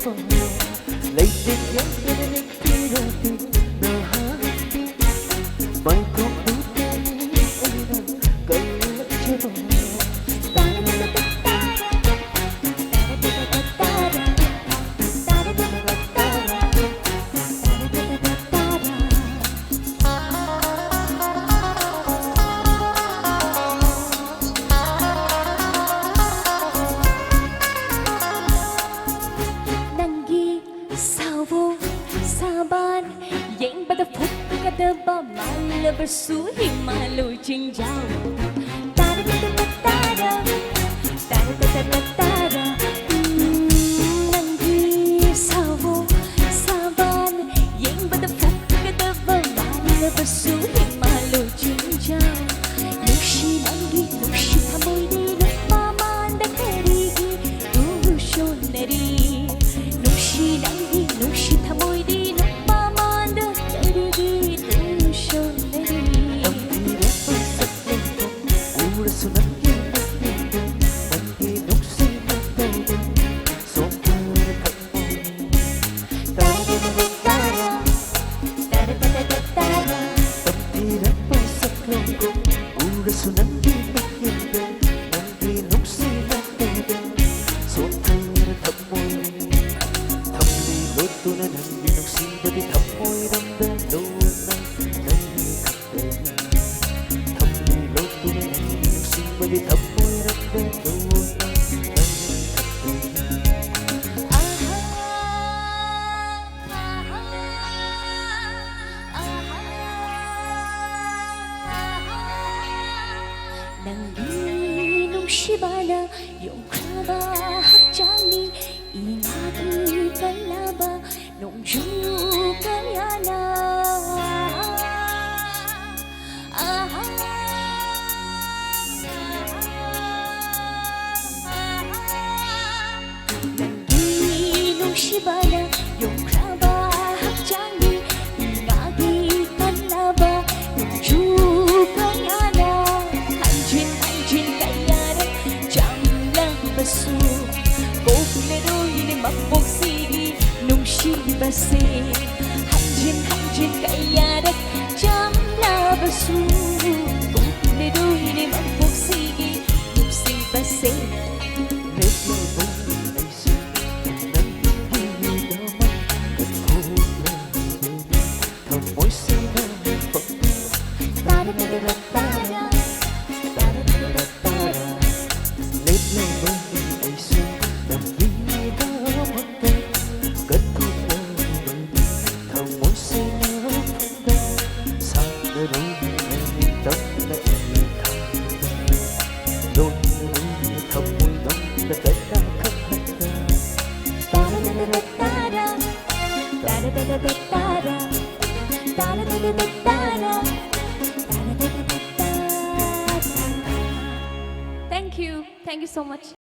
멈춰봐 레이팅 연결의 피라디 나한테 말도 못하는 애랑 걸쳐봐 Yang pada phút kada ba mal bersuhi malu cingjau tada tada tada tada tada tada nangi savo saban yang pada phút kada ba mal bersuhi malu cingjau nushi nangi nushi thamoi ni maman da terigi tu shonari nushi nangi nushi thamoi ni Shibana yung kraba hakjani ingati kalaba nung jukayana nung shibana yung kraba hakjani ingati kalaba nung jukayana Basu, kau lero ini mabuk sigi, nung shiba se, hanjin kaya dak jam la basu, kau lero ini mabuk sigi, nung shiba se. Thank you so much.